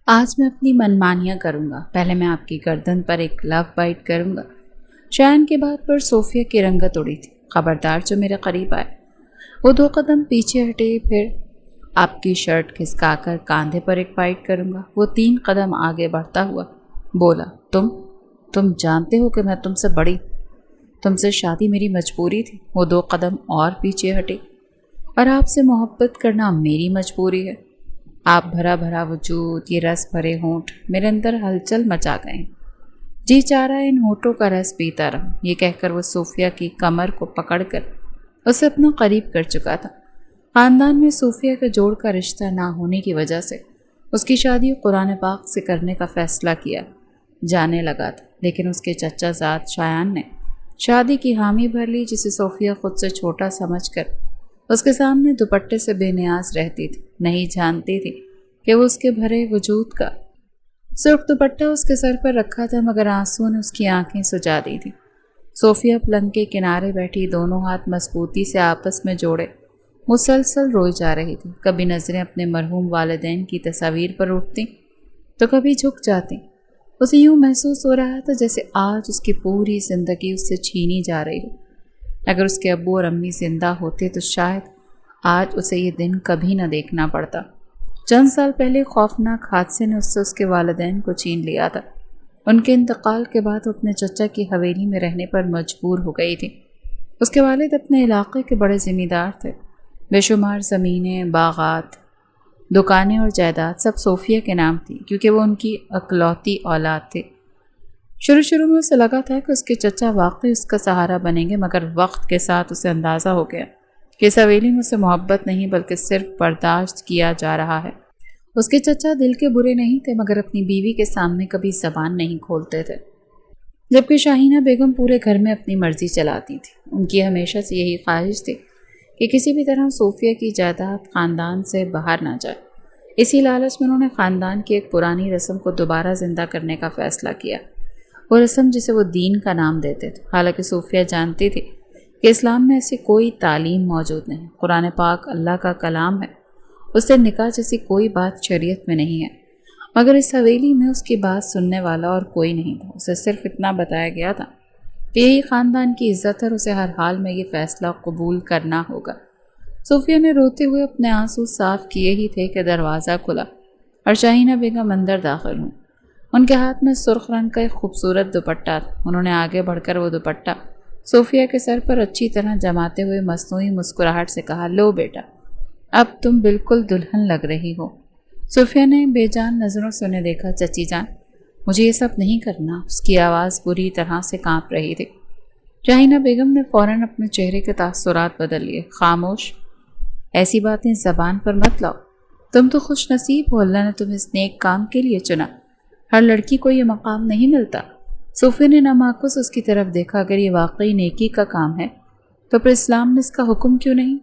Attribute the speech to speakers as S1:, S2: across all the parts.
S1: آج میں اپنی منمانیاں کروں گا۔ پہلے میں آپ کی گردن پر ایک لو بائٹ کروں گا۔ شایان کی بات پر صوفیہ کی رنگت اڑی تھی۔ خبردار جو میرے قریب آئے۔ وہ 2 قدم پیچھے ہٹے، پھر آپ کی شرٹ کھسکا کر کاندھے پر ایک بائٹ کروں گا۔ وہ 3 قدم آگے بڑھتا ہوا بولا، تم جانتے ہو کہ میں تم سے بڑی، تم سے شادی میری مجبوری تھی۔ وہ 2 قدم اور پیچھے ہٹے، اور آپ سے محبت کرنا میری مجبوری ہے۔ آپ بھرا بھرا وجود، یہ رس بھرے ہونٹ میرے اندر ہلچل مچا گئے۔ جی چاہ رہا ہے ان ہونٹوں کا رس پیتا رہوں۔ یہ کہہ کر وہ صوفیہ کی کمر کو پکڑ کر اسے اپنا قریب کر چکا تھا۔ خاندان میں صوفیہ کے جوڑ کا رشتہ نہ ہونے کی وجہ سے اس کی شادی قرآن پاک سے کرنے کا فیصلہ کیا جانے لگا تھا، لیکن اس کے چچا زاد شایان نے شادی کی حامی بھر لی، جسے صوفیہ خود سے چھوٹا سمجھ کر اس کے سامنے دوپٹے سے بے نیاز رہتی تھی۔ نہیں جانتی تھی کہ وہ اس کے بھرے وجود کا سرخ دوپٹہ اس کے سر پر رکھا تھا، مگر آنسو نے اس کی آنکھیں سجا دی تھی۔ صوفیہ پلنگ کے کنارے بیٹھی، دونوں ہاتھ مضبوطی سے آپس میں جوڑے مسلسل روئی جا رہی تھی۔ کبھی نظریں اپنے مرحوم والدین کی تصاویر پر اٹھتی تو کبھی جھک جاتی۔ اسے یوں محسوس ہو رہا تھا جیسے آج اس کی پوری زندگی اس سے چھینی جا رہی ہو۔ اگر اس کے ابو اور امی زندہ ہوتے تو شاید آج اسے یہ دن کبھی نہ دیکھنا پڑتا۔ چند سال پہلے خوفناک حادثے نے اس سے اس کے والدین کو چھین لیا تھا۔ ان کے انتقال کے بعد وہ اپنے چچا کی حویلی میں رہنے پر مجبور ہو گئی تھی۔ اس کے والد اپنے علاقے کے بڑے ذمہ دار تھے۔ بے شمار زمینیں، باغات، دکانیں اور جائیداد سب صوفیہ کے نام تھی، کیونکہ وہ ان کی اکلوتی اولاد تھی۔ شروع میں اسے لگا تھا کہ اس کے چچا واقعی اس کا سہارا بنیں گے، مگر وقت کے ساتھ اسے اندازہ ہو گیا کہ اس حویلی میں اسے محبت نہیں بلکہ صرف برداشت کیا جا رہا ہے۔ اس کے چچا دل کے برے نہیں تھے، مگر اپنی بیوی کے سامنے کبھی زبان نہیں کھولتے تھے، جبکہ شاہینہ بیگم پورے گھر میں اپنی مرضی چلاتی تھی۔ ان کی ہمیشہ سے یہی خواہش تھی کہ کسی بھی طرح صوفیہ کی جائیداد خاندان سے باہر نہ جائے۔ اسی لالچ میں انہوں نے خاندان کی ایک پرانی رسم کو دوبارہ زندہ کرنے کا فیصلہ کیا، وہ رسم جسے وہ دین کا نام دیتے تھے۔ حالانکہ صوفیہ جانتی تھی کہ اسلام میں ایسی کوئی تعلیم موجود نہیں، قرآن پاک اللہ کا کلام ہے، اس سے نکاح جیسی کوئی بات شریعت میں نہیں ہے، مگر اس حویلی میں اس کی بات سننے والا اور کوئی نہیں تھا۔ اسے صرف اتنا بتایا گیا تھا کہ یہی خاندان کی عزت ہے اور اسے ہر حال میں یہ فیصلہ قبول کرنا ہوگا۔ صوفیہ نے روتے ہوئے اپنے آنسو صاف کیے ہی تھے کہ دروازہ کھلا اور شاہینہ بیگم اندر داخل ہوئیں۔ ان کے ہاتھ میں سرخ رنگ کا ایک خوبصورت دوپٹہ تھا۔ انہوں نے آگے بڑھ کر وہ دوپٹہ صوفیہ کے سر پر اچھی طرح جماتے ہوئے مصنوعی مسکراہٹ سے کہا، لو بیٹا، اب تم بالکل دلہن لگ رہی ہو۔ صوفیہ نے بے جان نظروں سے انہیں دیکھا۔ چچی جان، مجھے یہ سب نہیں کرنا۔ اس کی آواز بری طرح سے کانپ رہی تھی۔ شاہینہ بیگم نے فوراً اپنے چہرے کے تاثرات بدل لیے۔ خاموش، ایسی باتیں زبان پر مت لاؤ۔ تم تو خوش نصیب ہو، اللہ نے تمہیں اس نیک کام کے لیے چنا۔ ہر لڑکی کو یہ مقام نہیں ملتا۔ صوفیہ نے نامعکوس اس کی طرف دیکھا۔ اگر یہ واقعی نیکی کا کام ہے تو پھر اسلام میں اس کا حکم کیوں نہیں؟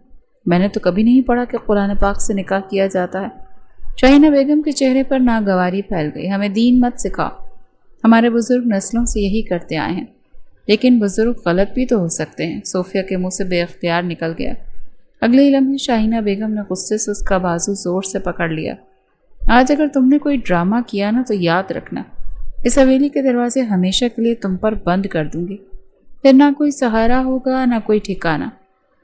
S1: میں نے تو کبھی نہیں پڑھا کہ قرآن پاک سے نکاح کیا جاتا ہے۔ شاہینہ بیگم کے چہرے پر ناگواری پھیل گئی۔ ہمیں دین مت سکھاؤ، ہمارے بزرگ نسلوں سے یہی کرتے آئے ہیں۔ لیکن بزرگ غلط بھی تو ہو سکتے ہیں، صوفیہ کے منہ سے بے اختیار نکل گیا۔ اگلے ہی لمحے شاہینہ بیگم نے غصے سے اس کا بازو زور سے پکڑ لیا۔ آج اگر تم نے کوئی ڈرامہ کیا نا تو یاد رکھنا، اس حویلی کے دروازے ہمیشہ کے لیے تم پر بند کر دوں گی، پھر نہ کوئی سہارا ہوگا نہ کوئی ٹھکانہ۔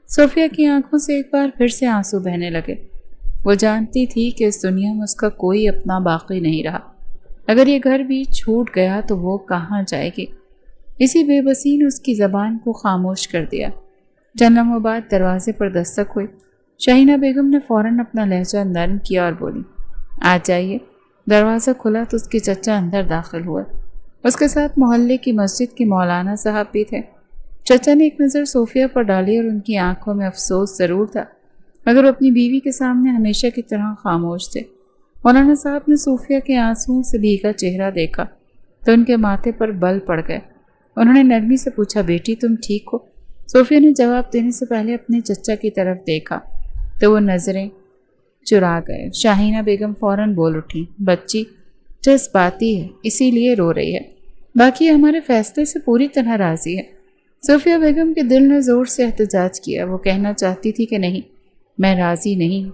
S1: صوفیہ کی آنکھوں سے ایک بار پھر سے آنسو بہنے لگے۔ وہ جانتی تھی کہ اس دنیا میں اس کا کوئی اپنا باقی نہیں رہا۔ اگر یہ گھر بھی چھوٹ گیا تو وہ کہاں جائے گی؟ اسی بے بسی نے اس کی زبان کو خاموش کر دیا۔ چند لمحوں بعد دروازے پر دستک ہوئی۔ شاہینہ بیگم نے فوراً اپنا لہجہ نرم کیا اور بولی، آ جائیے۔ دروازہ کھلا تو اس کے چچا اندر داخل ہوئے۔ اس کے ساتھ محلے کی مسجد کے مولانا صاحب بھی تھے۔ چچا نے ایک نظر صوفیہ پر ڈالی اور ان کی آنکھوں میں افسوس ضرور تھا، مگر وہ اپنی بیوی کے سامنے ہمیشہ کی طرح خاموش تھے۔ مولانا صاحب نے صوفیہ کے آنسوؤں سے بھیگا چہرہ دیکھا تو ان کے ماتھے پر بل پڑ گئے۔ انہوں نے نرمی سے پوچھا، بیٹی تم ٹھیک ہو؟ صوفیہ نے جواب دینے سے پہلے اپنے چچا کی طرف دیکھا تو وہ نظریں چرا گئے۔ شاہینہ بیگم فوراً بول اٹھی، بچی جذباتی ہے اسی لیے رو رہی ہے، باقی ہمارے فیصلے سے پوری طرح راضی ہے۔ صوفیہ بیگم کے دل نے زور سے احتجاج کیا۔ وہ کہنا چاہتی تھی کہ نہیں، میں راضی نہیں ہوں،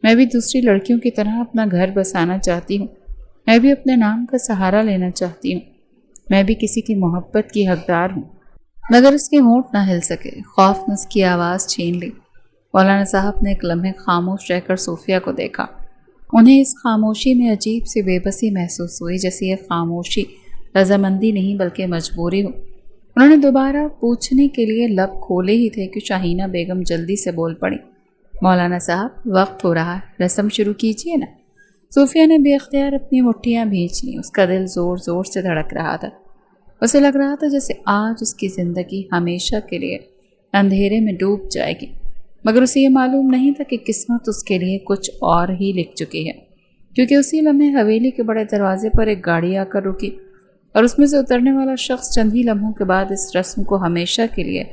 S1: میں بھی دوسری لڑکیوں کی طرح اپنا گھر بسانا چاہتی ہوں، میں بھی اپنے نام کا سہارا لینا چاہتی ہوں، میں بھی کسی کی محبت کی حقدار ہوں۔ مگر اس کے ہونٹ نہ ہل سکے، خوف نے اس کی آواز چھین لی۔ مولانا صاحب نے ایک لمحے خاموش رہ کر صوفیہ کو دیکھا۔ انہیں اس خاموشی میں عجیب سی بے بسی محسوس ہوئی، جیسے یہ خاموشی رضامندی نہیں بلکہ مجبوری ہو۔ انہوں نے دوبارہ پوچھنے کے لیے لب کھولے ہی تھے کہ شاہینہ بیگم جلدی سے بول پڑی، مولانا صاحب وقت ہو رہا ہے، رسم شروع کیجیے نا۔ صوفیہ نے بے اختیار اپنی مٹھیاں بھینچ لیں۔ اس کا دل زور زور سے دھڑک رہا تھا۔ اسے لگ رہا تھا جیسے آج اس کی زندگی ہمیشہ کے لیے اندھیرے میں ڈوب جائے گی، مگر اسے یہ معلوم نہیں تھا کہ قسمت اس کے لیے کچھ اور ہی لکھ چکی ہے، کیونکہ اسی لمحے حویلی کے بڑے دروازے پر ایک گاڑی آ کر رکی اور اس میں سے اترنے والا شخص چند ہی لمحوں کے بعد اس رسم کو ہمیشہ کے لیے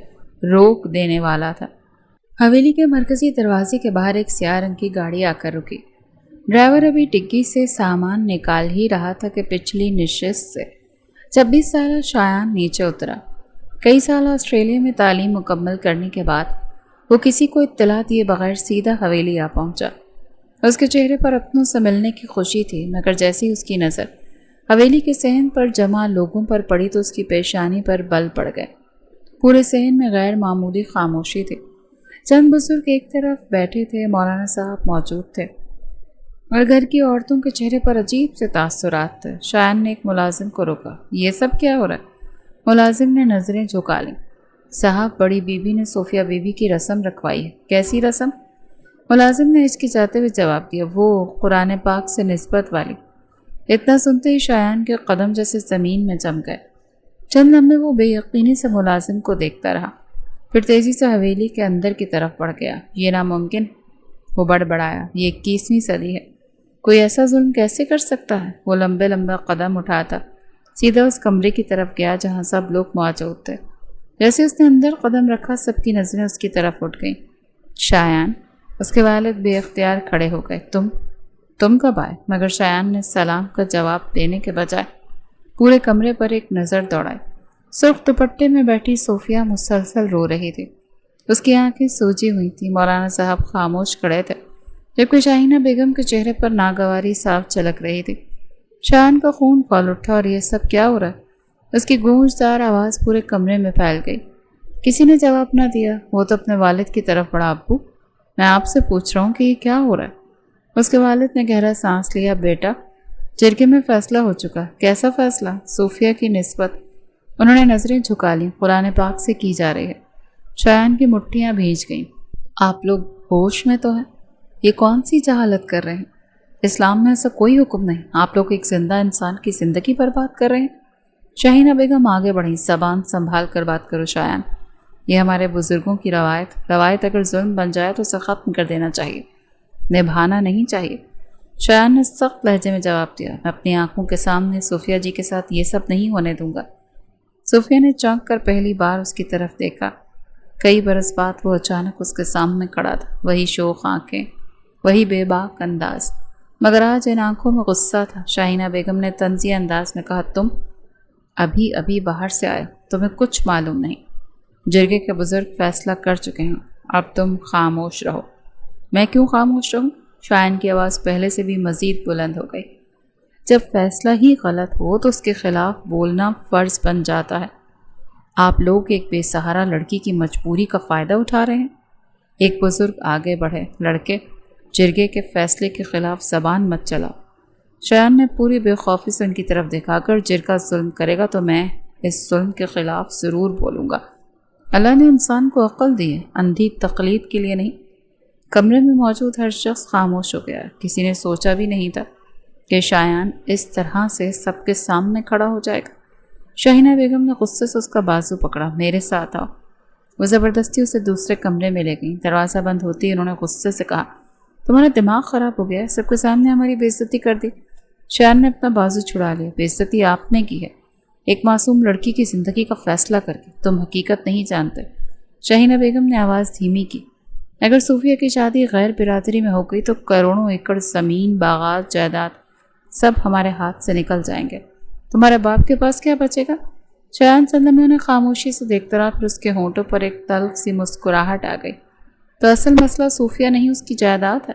S1: روک دینے والا تھا۔ حویلی کے مرکزی دروازے کے باہر ایک سیاہ رنگ کی گاڑی آ کر رکی۔ ڈرائیور ابھی ڈگی سے سامان نکال ہی رہا تھا کہ پچھلی نشست سے 26 سالہ شایان نیچے اترا۔ کئی سال آسٹریلیا میں تعلیم مکمل کرنے کے بعد وہ کسی کو اطلاع دیے بغیر سیدھا حویلی آ پہنچا۔ اس کے چہرے پر اپنوں سے ملنے کی خوشی تھی، مگر جیسے ہی اس کی نظر حویلی کے صحن پر جمع لوگوں پر پڑی تو اس کی پیشانی پر بل پڑ گئے۔ پورے صحن میں غیر معمولی خاموشی تھی۔ چند بزرگ ایک طرف بیٹھے تھے، مولانا صاحب موجود تھے اور گھر کی عورتوں کے چہرے پر عجیب سے تاثرات تھے۔ شایان نے ایک ملازم کو روکا، یہ سب کیا ہو رہا ہے؟ ملازم نے نظریں جھکا لیں۔ صاحب بڑی بیوی نے صوفیہ بیوی کی رسم رکھوائی ہے۔ کیسی رسم؟ ملازم نے ہچکچاتے ہوئے جواب دیا، وہ قرآن پاک سے نسبت والی۔ اتنا سنتے ہی شایان کے قدم جیسے زمین میں جم گئے۔ چند لمحے وہ بے یقینی سے ملازم کو دیکھتا رہا، پھر تیزی سے حویلی کے اندر کی طرف بڑھ گیا۔ یہ ناممکن، وہ بڑبڑایا، یہ 21ویں صدی ہے، کوئی ایسا ظلم کیسے کر سکتا ہے؟ وہ لمبے لمبے قدم اٹھاتا سیدھا اس کمرے کی طرف گیا جہاں سب لوگ موجود تھے۔ جیسے اس نے اندر قدم رکھا سب کی نظریں اس کی طرف اٹھ گئیں۔ شایان، اس کے والد بے اختیار کھڑے ہو گئے۔ تم کب آئے؟ مگر شایان نے سلام کا جواب دینے کے بجائے پورے کمرے پر ایک نظر دوڑائی۔ سرخ دوپٹے میں بیٹھی صوفیہ مسلسل رو رہی تھی، اس کی آنکھیں سوجی ہوئی تھیں۔ مولانا صاحب خاموش کھڑے تھے، جبکہ شاہینہ بیگم کے چہرے پر ناگواری صاف جھلک رہی تھی۔ شایان کا خون کھول اٹھا، اور یہ سب کیا ہو رہا ہے؟ اس کی گونجدار آواز پورے کمرے میں پھیل گئی۔ کسی نے جواب نہ دیا۔ وہ تو اپنے والد کی طرف بڑھا، ابو میں آپ سے پوچھ رہا ہوں کہ یہ کیا ہو رہا ہے؟ اس کے والد نے گہرا سانس لیا، بیٹا جرگے میں فیصلہ ہو چکا۔ کیسا فیصلہ؟ صوفیہ کی نسبت۔ انہوں نے نظریں جھکا لیں، قرآن پاک سے کی جا رہی ہے۔ شایان کی مٹھیاں بھیج گئیں۔ آپ لوگ ہوش میں تو ہیں؟ یہ کون سی جہالت کر رہے ہیں؟ اسلام میں ایسا کوئی حکم نہیں، آپ لوگ ایک زندہ انسان کی زندگی برباد کر رہے ہیں۔ شاہینہ بیگم آگے بڑھیں، زبان سنبھال کر بات کرو شایان، یہ ہمارے بزرگوں کی روایت اگر ظلم بن جائے تو اسے ختم کر دینا چاہیے، نبھانا نہیں چاہیے۔ شایان نے سخت لہجے میں جواب دیا، میں اپنی آنکھوں کے سامنے صوفیہ جی کے ساتھ یہ سب نہیں ہونے دوں گا۔ صوفیہ نے چونک کر پہلی بار اس کی طرف دیکھا۔ کئی برس بعد وہ اچانک اس کے سامنے کھڑا تھا، وہی شوخ آنکھیں، وہی بے باک انداز، مگر آج ان آنکھوں میں غصہ تھا۔ شاہینہ بیگم نے طنزیہ انداز میں کہا، تم ابھی باہر سے آئے، تمہیں کچھ معلوم نہیں۔ جرگے کے بزرگ فیصلہ کر چکے ہیں، اب تم خاموش رہو۔ میں کیوں خاموش رہوں؟ شایان کی آواز پہلے سے بھی مزید بلند ہو گئی۔ جب فیصلہ ہی غلط ہو تو اس کے خلاف بولنا فرض بن جاتا ہے۔ آپ لوگ ایک بے سہارا لڑکی کی مجبوری کا فائدہ اٹھا رہے ہیں۔ ایک بزرگ آگے بڑھے، لڑکے جرگے کے فیصلے کے خلاف زبان مت چلاؤ۔ شایان نے پوری بے خوفی سے ان کی طرف دیکھا، اگر جرگہ ظلم کرے گا تو میں اس ظلم کے خلاف ضرور بولوں گا۔ اللہ نے انسان کو عقل دی ہے، اندھی تقلید کے لیے نہیں۔ کمرے میں موجود ہر شخص خاموش ہو گیا۔ کسی نے سوچا بھی نہیں تھا کہ شایان اس طرح سے سب کے سامنے کھڑا ہو جائے گا۔ شاہینہ بیگم نے غصے سے اس کا بازو پکڑا، میرے ساتھ آؤ۔ وہ زبردستی اسے دوسرے کمرے میں لے گئیں۔ دروازہ بند ہوتے ہی انہوں نے غصے سے کہا، تمہارا دماغ خراب ہو گیا ہے، سب کے سامنے ہماری بے عزتی کر دی۔ شایان نے اپنا بازو چھڑا لیا، بے عزتی آپ نے کی ہے، ایک معصوم لڑکی کی زندگی کا فیصلہ کر کے۔ تم حقیقت نہیں جانتے۔ شاہینہ بیگم نے آواز دھیمی کی، اگر صوفیہ کی شادی غیر برادری میں ہو گئی تو کروڑوں ایکڑ زمین، باغات، جائیداد سب ہمارے ہاتھ سے نکل جائیں گے، تمہارے باپ کے پاس کیا بچے گا؟ شایان چند لمحے انہیں خاموشی سے دیکھتا رہا، پھر اس کے ہونٹوں پر ایک تلخ سی مسکراہٹ آ گئی۔ تو اصل مسئلہ صوفیہ نہیں، اس کی جائیداد ہے۔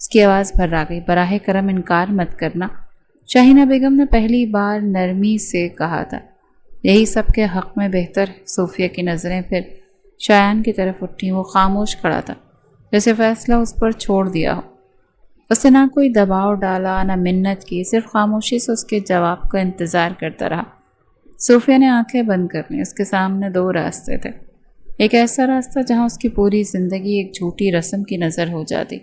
S1: اس کی آواز بھر آ گئی۔ براہ کرم انکار مت کرنا، شاہینہ بیگم نے پہلی بار نرمی سے کہا تھا۔ یہی سب کے حق میں بہتر ہے۔ صوفیہ کی نظریں پھر شایان کی طرف اٹھیں۔ وہ خاموش کھڑا تھا، جیسے فیصلہ اس پر چھوڑ دیا ہو۔ اس نے نہ کوئی دباؤ ڈالا نہ منت کی، صرف خاموشی سے اس کے جواب کا انتظار کرتا رہا۔ صوفیہ نے آنکھیں بند کر لیں۔ اس کے سامنے دو راستے تھے، ایک ایسا راستہ جہاں اس کی پوری زندگی ایک جھوٹی رسم کی نظر ہو جاتی،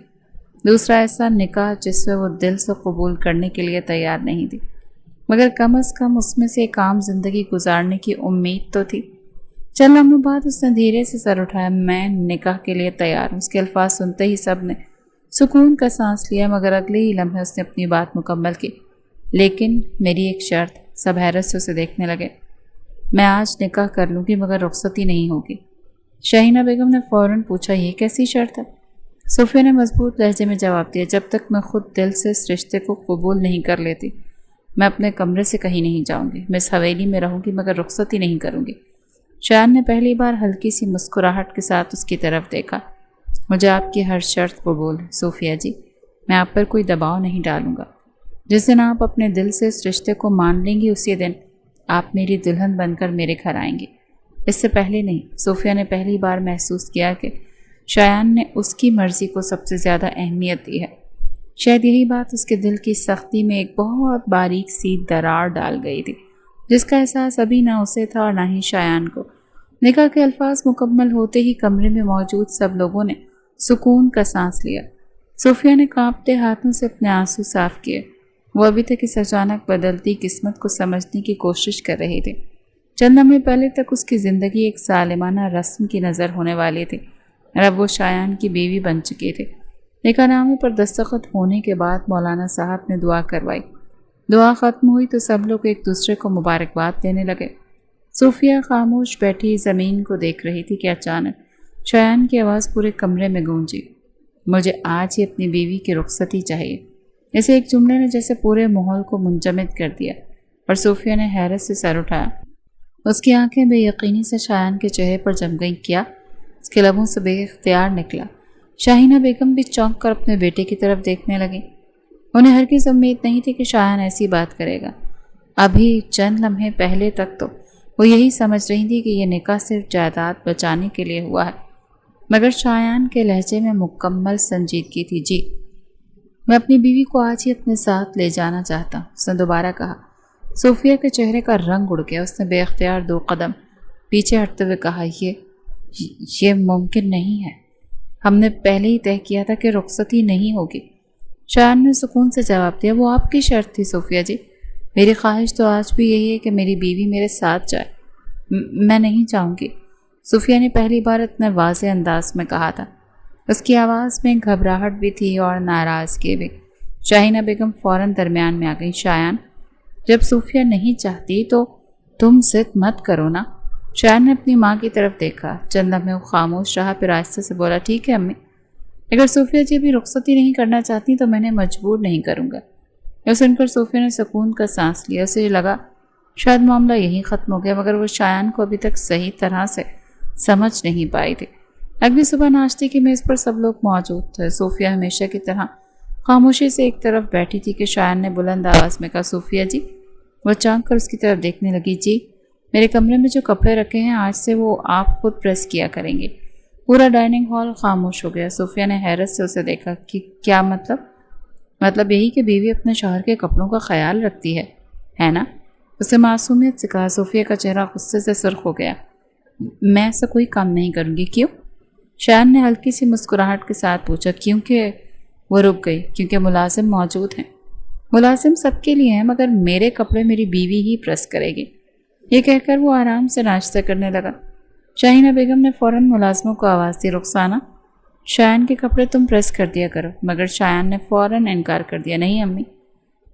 S1: دوسرا ایسا نکاح جس میں وہ دل سے قبول کرنے کے لیے تیار نہیں تھی، مگر کم از کم اس میں سے ایک عام زندگی گزارنے کی امید تو تھی۔ چند لمحوں بعد اس نے دھیرے سے سر اٹھایا۔ میں نکاح کے لیے تیار ہوں۔ اس کے الفاظ سنتے ہی سب نے سکون کا سانس لیا، مگر اگلے ہی لمحے اس نے اپنی بات مکمل کی۔ لیکن میری ایک شرط۔ سب حیرت سے اسے دیکھنے لگے۔ میں آج نکاح کر لوں گی مگر رخصتی نہیں ہوگی۔ شاہینہ بیگم نے فوراً پوچھا، یہ کیسی شرط ہے؟ صوفیہ نے مضبوط لہجے میں جواب دیا، جب تک میں خود دل سے اس رشتے کو قبول نہیں کر لیتی میں اپنے کمرے سے کہیں نہیں جاؤں گی۔ میں اس حویلی میں رہوں گی مگر رخصتی نہیں کروں گی۔ شایان نے پہلی بار ہلکی سی مسکراہٹ کے ساتھ اس کی طرف دیکھا۔ مجھے آپ کی ہر شرط قبول ہے صوفیہ جی، میں آپ پر کوئی دباؤ نہیں ڈالوں گا۔ جس دن آپ اپنے دل سے اس رشتے کو مان لیں گی اسی دن آپ میری دلہن بن کر میرے گھر آئیں گے، اس سے پہلے نہیں۔ صوفیہ نے پہلی بار محسوس کیا کہ شایان نے اس کی مرضی کو سب سے زیادہ اہمیت دی ہے۔ شاید یہی بات اس کے دل کی سختی میں ایک بہت باریک سی دراڑ ڈال گئی تھی، جس کا احساس ابھی نہ اسے تھا اور نہ ہی شایان کو۔ نکاح کے الفاظ مکمل ہوتے ہی کمرے میں موجود سب لوگوں نے سکون کا سانس لیا۔ صوفیہ نے کانپتے ہاتھوں سے اپنے آنسو صاف کیے۔ وہ ابھی تک اس اچانک بدلتی قسمت کو سمجھنے کی کوشش کر رہے تھے۔ چند لمحے پہلے تک اس کی زندگی ایک ظالمانہ رسم کی نظر ہونے والی تھی، اور اب وہ شایان کی بیوی بن چکے تھے۔ نکاح نامے پر دستخط ہونے کے بعد مولانا صاحب نے دعا کروائی۔ دعا ختم ہوئی تو سب لوگ ایک دوسرے کو مبارکباد دینے لگے۔ صوفیہ خاموش بیٹھی زمین کو دیکھ رہی تھی کہ اچانک شایان کی آواز پورے کمرے میں گونجی، مجھے آج ہی اپنی بیوی کی رخصتی چاہیے۔ اسے ایک جملے نے جیسے پورے ماحول کو منجمد کر دیا، اور صوفیہ نے حیرت سے سر اٹھایا۔ اس کی آنکھیں بے یقینی سے شایان کے چہرے پر جم گئیں۔ کیا؟ اس کے لبوں سے بے اختیار نکلا۔ شاہینہ بیگم بھی چونک کر اپنے بیٹے کی طرف دیکھنے لگی۔ انہیں ہرگز امید نہیں تھی کہ شایان ایسی بات کرے گا۔ ابھی چند لمحے پہلے تک تو وہ یہی سمجھ رہی تھی کہ یہ نکاح صرف جائیداد بچانے کے لیے ہوا ہے، مگر شایان کے لہجے میں مکمل سنجیدگی تھی۔ جی، میں اپنی بیوی کو آج ہی اپنے ساتھ لے جانا چاہتا ہوں، اس نے دوبارہ کہا۔ صوفیہ کے چہرے کا رنگ اڑ گیا۔ اس نے بے اختیار 2 قدم پیچھے ہٹتے ہوئے کہا، یہ ممکن نہیں ہے۔ ہم نے پہلے ہی طے کیا تھا کہ رخصتی نہیں ہوگی۔ شایان نے سکون سے جواب دیا، وہ آپ کی شرط تھی صوفیہ جی۔ میری خواہش تو آج بھی یہی ہے کہ میری بیوی میرے ساتھ جائے۔ میں نہیں چاہوں گی، صوفیہ نے پہلی بار اتنے واضح انداز میں کہا تھا۔ اس کی آواز میں گھبراہٹ بھی تھی اور ناراضگی بھی۔ شاہینہ بیگم فوراً درمیان میں آ گئی۔ شایان، جب صوفیہ نہیں چاہتی تو تم ضد مت کرو نا۔ شایان نے اپنی ماں کی طرف دیکھا۔ چند لمحے وہ خاموش رہا، پھر آہستہ سے بولا، ٹھیک ہے امی، اگر صوفیہ جی بھی رخصتی نہیں کرنا چاہتی تو میں انہیں مجبور نہیں کروں گا۔ یہ سن کر صوفیہ نے سکون کا سانس لیا۔ اسے لگا شاید معاملہ یہی ختم ہو گیا، مگر وہ شایان کو ابھی تک صحیح طرح سے سمجھ نہیں پائی تھی۔ اگلی صبح ناشتے کی میز پر سب لوگ موجود تھے۔ صوفیہ ہمیشہ کی طرح خاموشی سے ایک طرف بیٹھی تھی کہ شایان نے بلند آواز میں کہا، صوفیہ جی۔ وہ چونک کر اس کی طرف دیکھنے لگی۔ جی، میرے کمرے میں جو کپڑے رکھے ہیں آج سے وہ آپ خود پریس کیا کریں گے۔ پورا ڈائننگ ہال خاموش ہو گیا۔ صوفیہ نے حیرت سے اسے دیکھا کہ کیا مطلب یہی کہ بیوی اپنے شوہر کے کپڑوں کا خیال رکھتی ہے نا؟ اسے معصومیت سے کہا۔ صوفیہ کا چہرہ غصے سے سرخ ہو گیا۔ میں ایسا کوئی کام نہیں کروں گی۔ کیوں؟ شایان نے ہلکی سی مسکراہٹ کے ساتھ پوچھا۔ کیونکہ وہ رک گئی۔ کیونکہ ملازم موجود ہیں۔ ملازم سب کے لیے ہیں، مگر میرے کپڑے میری بیوی ہی پریس کرے گی۔ یہ کہہ کر وہ آرام سے ناشتہ کرنے لگا۔ شاہینہ بیگم نے فوراً ملازموں کو آواز دی، رخسانہ، شایان کے کپڑے تم پریس کر دیا کرو۔ مگر شایان نے فوراً انکار کر دیا، نہیں امی،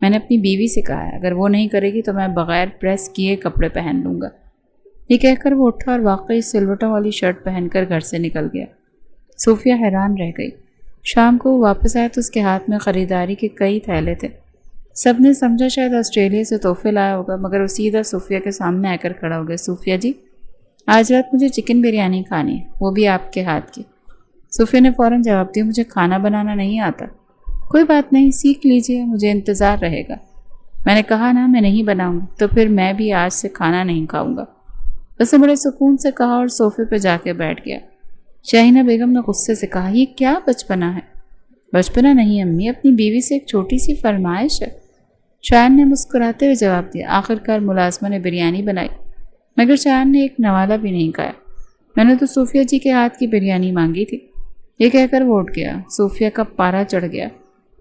S1: میں نے اپنی بیوی سے کہا ہے، اگر وہ نہیں کرے گی تو میں بغیر پریس کیے کپڑے پہن لوں گا۔ یہ کہہ کر وہ اٹھا اور واقعی سلوٹوں والی شرٹ پہن کر گھر سے نکل گیا۔ صوفیہ حیران رہ گئی۔ شام کو وہ واپس آیا تو اس کے ہاتھ میں خریداری کے کئی تھیلے تھے۔ سب نے سمجھا شاید آسٹریلیا سے تحفے لایا ہوگا، مگر وہ سیدھا صوفیہ کے سامنے آ کر کھڑا ہو گیا۔ صوفیہ جی، آج رات مجھے چکن بریانی کھانی ہے، وہ بھی آپ کے ہاتھ کی۔ صوفیہ نے فوراً جواب دیا، مجھے کھانا بنانا نہیں آتا۔ کوئی بات نہیں، سیکھ لیجیے، مجھے انتظار رہے گا۔ میں نے کہا نا میں نہیں بناؤں گا، تو پھر میں بھی آج سے کھانا نہیں کھاؤں گا۔ اس نے بڑے سکون سے کہا اور صوفے پہ جا کے بیٹھ گیا۔ شاہینہ بیگم نے غصے سے کہا، یہ کیا بچپنا ہے؟ بچپنا نہیں امی، اپنی بیوی سے ایک چھوٹی سی فرمائش ہے۔ شایان نے مسکراتے ہوئے جواب دیا۔ آخرکار ملازمہ نے بریانی بنائی، مگر شایان نے ایک نوالہ بھی نہیں کھایا۔ میں نے تو صوفیہ جی کے ہاتھ کی بریانی مانگی تھی، یہ کہہ کر وہ اٹھ گیا۔ صوفیہ کا پارا چڑھ گیا۔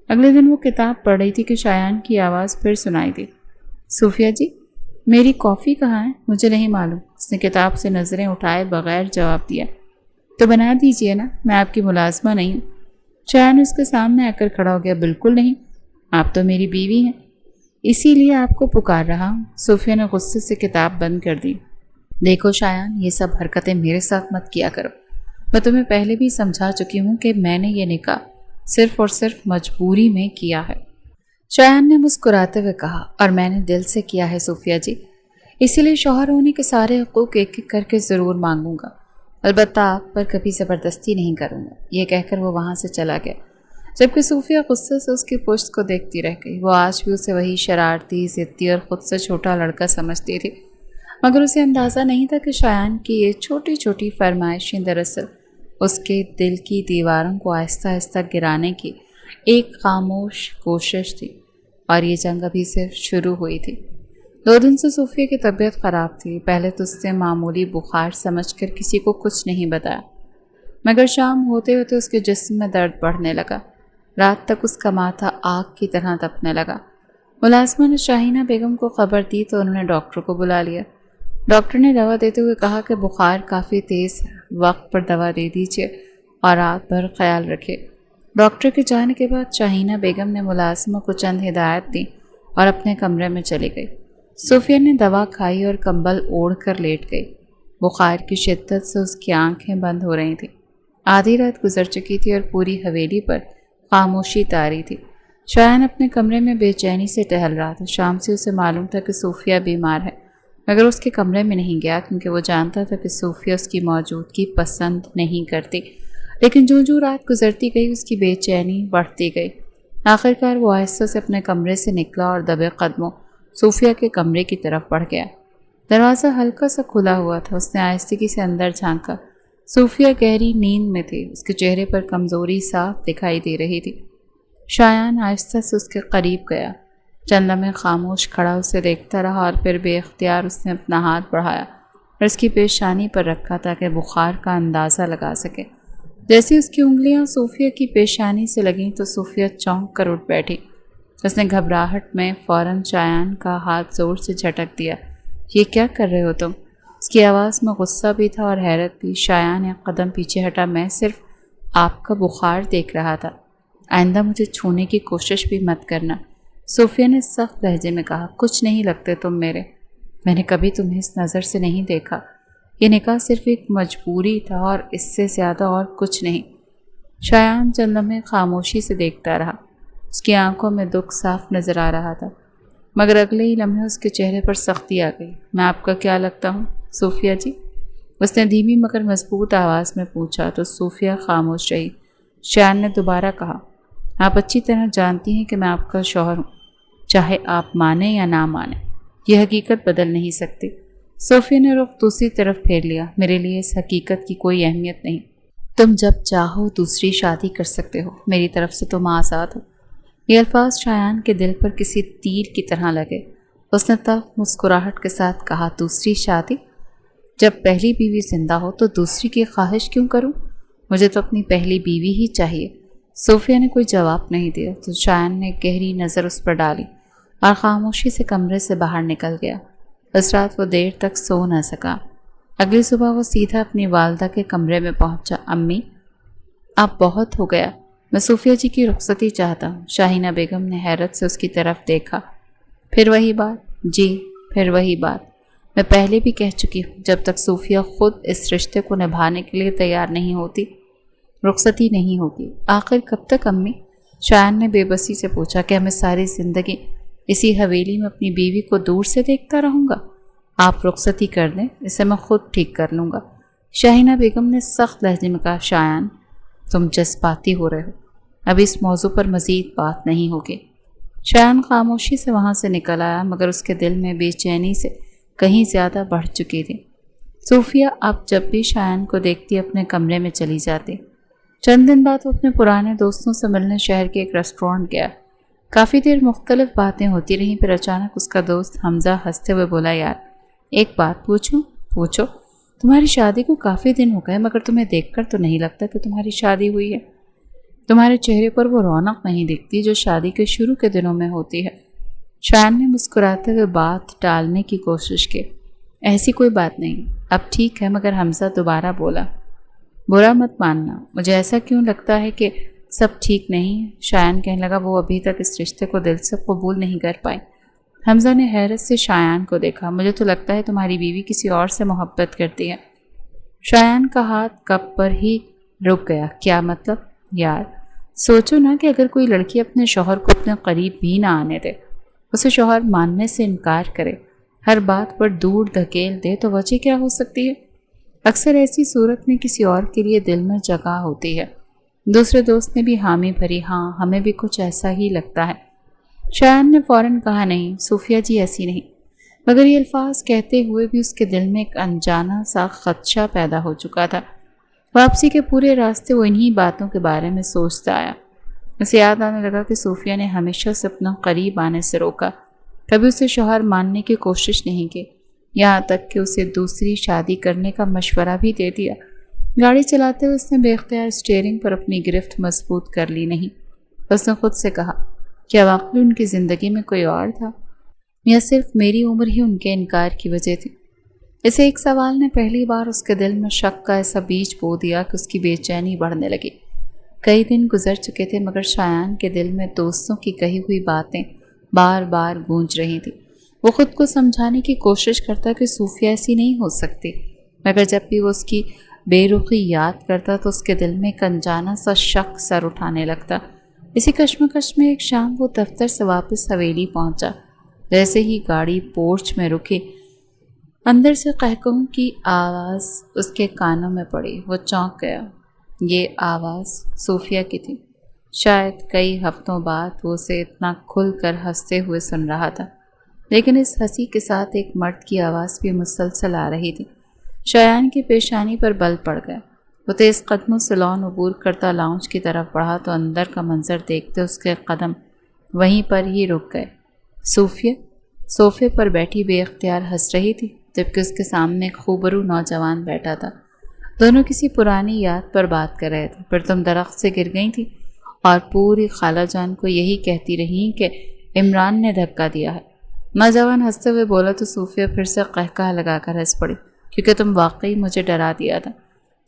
S1: اگلے دن وہ کتاب پڑھ رہی تھی کہ شایان کی آواز پھر سنائی دی۔ صوفیہ جی، میری کافی کہاں ہے؟ مجھے نہیں معلوم۔ اس نے کتاب سے نظریں اٹھائے بغیر جواب دیا۔ تو بنا دیجئے نا، میں آپ کی ملازمہ نہیں ہوں۔ شایان اس کے سامنے آ کر کھڑا ہو گیا۔ بالکل نہیں، آپ تو میری بیوی ہیں، اسی لیے آپ کو پکار رہا ہوں۔ صوفیہ نے غصے سے کتاب بند کر دی۔ دیکھو شایان، یہ سب حرکتیں میرے ساتھ مت کیا کرو۔ میں تمہیں پہلے بھی سمجھا چکی ہوں کہ میں نے یہ نکاح صرف اور صرف مجبوری میں کیا ہے۔ شایان نے مسکراتے ہوئے کہا، اور میں نے دل سے کیا ہے صوفیہ جی، اسی لیے شوہر ہونے کے سارے حقوق ایک ایک کر کے ضرور مانگوں گا، البتہ آپ پر کبھی زبردستی نہیں کروں گا۔ یہ کہہ کر وہ وہاں سے چلا گیا، جبکہ صوفیہ غصے سے اس کی پشت کو دیکھتی رہ گئی۔ وہ آج بھی اسے وہی شرارتی، ضدی اور خود سے چھوٹا لڑکا سمجھتی تھی، مگر اسے اندازہ نہیں تھا کہ شایان کی یہ چھوٹی چھوٹی فرمائشیں دراصل اس کے دل کی دیواروں کو آہستہ آہستہ گرانے کی ایک خاموش کوشش تھی، اور یہ جنگ ابھی صرف شروع ہوئی تھی۔ 2 دن سے صوفیہ کی طبیعت خراب تھی۔ پہلے تو اس سے معمولی بخار سمجھ کر کسی کو کچھ نہیں بتایا، مگر شام ہوتے ہوتے اس کے جسم میں درد بڑھنے لگا۔ رات تک اس کا ماتھا آگ کی طرح تپنے لگا۔ ملازمہ نے شاہینہ بیگم کو خبر دی تو انہوں نے ڈاکٹر کو بلا لیا۔ ڈاکٹر نے دوا دیتے ہوئے کہا کہ بخار کافی تیز، وقت پر دوا دے دیجیے اور رات بھر خیال رکھے۔ ڈاکٹر کے جانے کے بعد شاہینہ بیگم نے ملازمہ کو چند ہدایت دی اور اپنے کمرے میں چلی گئی۔ صوفیہ نے دوا کھائی اور کمبل اوڑھ کر لیٹ گئی۔ بخار کی شدت سے اس کی آنکھیں بند ہو رہی تھیں۔ آدھی رات گزر چکی تھی اور پوری حویلی پر خاموشی طاری تھی۔ شایان اپنے کمرے میں بے چینی سے ٹہل رہا تھا۔ شام سے اسے معلوم تھا کہ صوفیہ بیمار ہے، مگر اس کے کمرے میں نہیں گیا کیونکہ وہ جانتا تھا کہ صوفیہ اس کی موجودگی پسند نہیں کرتی۔ لیکن جو رات گزرتی گئی اس کی بے چینی بڑھتی گئی۔ آخرکار وہ آہستہ سے اپنے کمرے سے نکلا اور دبے قدموں صوفیہ کے کمرے کی طرف بڑھ گیا۔ دروازہ ہلکا سا کھلا ہوا تھا۔ اس نے آہستگی سے اندر جھانکا۔ صوفیہ گہری نیند میں تھی، اس کے چہرے پر کمزوری صاف دکھائی دے رہی تھی۔ شایان آہستہ سے اس کے قریب گیا، چند لمحے خاموش کھڑا اسے دیکھتا رہا اور پھر بے اختیار اس نے اپنا ہاتھ بڑھایا اور اس کی پیشانی پر رکھا تاکہ بخار کا اندازہ لگا سکے۔ جیسے اس کی انگلیاں صوفیہ کی پیشانی سے لگیں تو صوفیہ چونک کر اٹھ بیٹھی۔ اس نے گھبراہٹ میں فوراً شایان کا ہاتھ زور سے جھٹک دیا۔ یہ کیا کر رہے ہو تم؟ اس کی آواز میں غصہ بھی تھا اور حیرت بھی۔ شایان ایک قدم پیچھے ہٹا۔ میں صرف آپ کا بخار دیکھ رہا تھا، آئندہ مجھے چھونے کی کوشش بھی مت کرنا، صوفیہ نے سخت لہجے میں کہا۔ کچھ نہیں لگتے تم میرے، میں نے کبھی تمہیں اس نظر سے نہیں دیکھا۔ یہ نکاح صرف ایک مجبوری تھا اور اس سے زیادہ اور کچھ نہیں۔ شایان چند لمحے خاموشی سے دیکھتا رہا۔ اس کی آنکھوں میں دکھ صاف نظر آ رہا تھا، مگر اگلے ہی لمحے اس کے چہرے پر سختی آ گئی۔ میں آپ کا کیا لگتا ہوں صوفیہ جی؟ اس نے دھیمی مگر مضبوط آواز میں پوچھا تو صوفیہ خاموش رہی۔ شایان نے دوبارہ کہا، آپ اچھی طرح جانتی ہیں کہ میں آپ کا شوہر ہوں، چاہے آپ مانیں یا نہ مانیں، یہ حقیقت بدل نہیں سکتی۔ صوفیہ نے رخ دوسری طرف پھیر لیا۔ میرے لیے اس حقیقت کی کوئی اہمیت نہیں، تم جب چاہو دوسری شادی کر سکتے ہو، میری طرف سے تم آزاد ہو۔ یہ الفاظ شایان کے دل پر کسی تیر کی طرح لگے۔ اس نے تلخ مسکراہٹ کے ساتھ کہا، دوسری شادی؟ جب پہلی بیوی زندہ ہو تو دوسری کی خواہش کیوں کروں؟ مجھے تو اپنی پہلی بیوی ہی چاہیے۔ صوفیہ نے کوئی جواب نہیں دیا تو شایان نے گہری نظر اس پر ڈالی اور خاموشی سے کمرے سے باہر نکل گیا۔ اس رات وہ دیر تک سو نہ سکا۔ اگلی صبح وہ سیدھا اپنی والدہ کے کمرے میں پہنچا۔ امی، اب بہت ہو گیا، میں صوفیہ جی کی رخصتی چاہتا ہوں۔ شاہینہ بیگم نے حیرت سے اس کی طرف دیکھا۔ پھر وہی بات؟ جی، پھر وہی بات۔ میں پہلے بھی کہہ چکی ہوں، جب تک صوفیہ خود اس رشتے کو نبھانے کے لیے تیار نہیں ہوتی، رخصتی نہیں ہوگی۔ آخر کب تک امی؟ شایان نے بے بسی سے پوچھا۔ کہ میں ساری زندگی اسی حویلی میں اپنی بیوی کو دور سے دیکھتا رہوں گا؟ آپ رخصتی کر دیں، اسے میں خود ٹھیک کر لوں گا۔ شاہینہ بیگم نے سخت لہجے میں کہا۔ شایان، تم جذباتی ہو رہے ہو، اب اس موضوع پر مزید بات نہیں ہوگی۔ شایان خاموشی سے وہاں سے نکل آیا، مگر اس کے دل میں بے چینی سے کہیں زیادہ بڑھ چکی تھی۔ صوفیہ اب جب بھی شایان کو دیکھتی اپنے کمرے میں چلی جاتی۔ چند دن بعد وہ اپنے پرانے دوستوں سے ملنے شہر کے ایک ریسٹورینٹ گیا۔ کافی دیر مختلف باتیں ہوتی رہیں، پھر اچانک اس کا دوست حمزہ ہنستے ہوئے بولا، یار ایک بات پوچھوں؟ پوچھو۔ تمہاری شادی کو کافی دن ہو گئے، مگر تمہیں دیکھ کر تو نہیں لگتا کہ تمہاری شادی ہوئی ہے۔ تمہارے چہرے پر وہ رونق نہیں دکھتی جو شادی کے شروع کے دنوں میں ہوتی ہے۔ شایان نے مسکراتے ہوئے بات ٹالنے کی کوشش کی۔ ایسی کوئی بات نہیں، اب ٹھیک ہے، مگر حمزہ دوبارہ بولا، برا مت ماننا، مجھے ایسا کیوں لگتا ہے کہ سب ٹھیک نہیں ہے؟ شایان کہنے لگا، وہ ابھی تک اس رشتے کو دل سے قبول نہیں کر پائی۔ حمزہ نے حیرت سے شایان کو دیکھا، مجھے تو لگتا ہے تمہاری بیوی کسی اور سے محبت کرتی ہے۔ شایان کا ہاتھ کپ پر ہی رک گیا۔ کیا مطلب؟ یار سوچو نا کہ اگر کوئی لڑکی اپنے شوہر کو اپنے قریب بھی نہ آنے دے، اسے شوہر ماننے سے انکار کرے، ہر بات پر دور دھکیل دے، تو وجہ کیا ہو سکتی ہے؟ اکثر ایسی صورت میں کسی اور کے لیے دل میں جگہ ہوتی ہے۔ دوسرے دوست نے بھی حامی بھری، ہاں ہمیں بھی کچھ ایسا ہی لگتا ہے۔ شایان نے فوراً کہا، نہیں صوفیہ جی، ایسی نہیں، مگر یہ الفاظ کہتے ہوئے بھی اس کے دل میں ایک انجانا سا خدشہ پیدا ہو چکا تھا۔ واپسی کے پورے راستے وہ انہی باتوں کے بارے میں سوچتا آیا۔ اسے یاد آنے لگا کہ صوفیہ نے ہمیشہ سے اپنا قریب آنے سے روکا، کبھی اسے شوہر ماننے کی کوشش نہیں کی، یہاں تک کہ اسے دوسری شادی کرنے کا مشورہ بھی دے دیا۔ گاڑی چلاتے ہوئے اس نے بے اختیار اسٹیئرنگ پر اپنی گرفت مضبوط کر لی نہیں۔ اس نے خود سے کہا، کیا واقعی ان کی زندگی میں کوئی اور تھا، یا صرف میری عمر ہی ان کے انکار کی وجہ تھی؟ اسے ایک سوال نے پہلی بار اس کے دل میں شک کا ایسا بیج بو دیا کہ اس کی بے چینی بڑھنے لگی۔ کئی دن گزر چکے تھے، مگر شایان کے دل میں دوستوں کی کہی ہوئی باتیں بار بار گونج رہی تھیں۔ وہ خود کو سمجھانے کی کوشش کرتا کہ صوفیہ ایسی نہیں ہو سکتی، مگر جب بھی وہ اس کی بے رخی یاد کرتا تو اس کے دل میں ایک انجانا سا شک سر اٹھانے لگتا۔ اسی کشمکش میں ایک شام وہ دفتر سے واپس حویلی پہنچا۔ جیسے ہی گاڑی پورچ میں رکی، اندر سے قہقہوں کی آواز اس کے کانوں میں پڑی۔ وہ چونک گیا۔ یہ آواز صوفیہ کی تھی۔ شاید کئی ہفتوں بعد وہ اسے اتنا کھل کر ہنستے ہوئے سن رہا تھا، لیکن اس ہنسی کے ساتھ ایک مرد کی آواز بھی مسلسل آ رہی تھی۔ شایان کی پیشانی پر بل پڑ گیا۔ وہ تیز قدموں سے لان عبور کرتا لاؤنج کی طرف بڑھا تو اندر کا منظر دیکھتے اس کے قدم وہیں پر ہی رک گئے۔ صوفیہ صوفے پر بیٹھی بے اختیار ہنس رہی تھی، جبکہ اس کے سامنے ایک خوبرو نوجوان بیٹھا تھا۔ دونوں کسی پرانی یاد پر بات کر رہے تھے۔ پھر تم درخت سے گر گئی تھی اور پوری خالہ جان کو یہی کہتی رہی کہ عمران نے دھکا دیا ہے۔ نوجوان ہنستے ہوئے بولا تو صوفیہ پھر سے قہقہہ لگا کر ہنس پڑی، کیونکہ تم واقعی مجھے ڈرا دیا تھا۔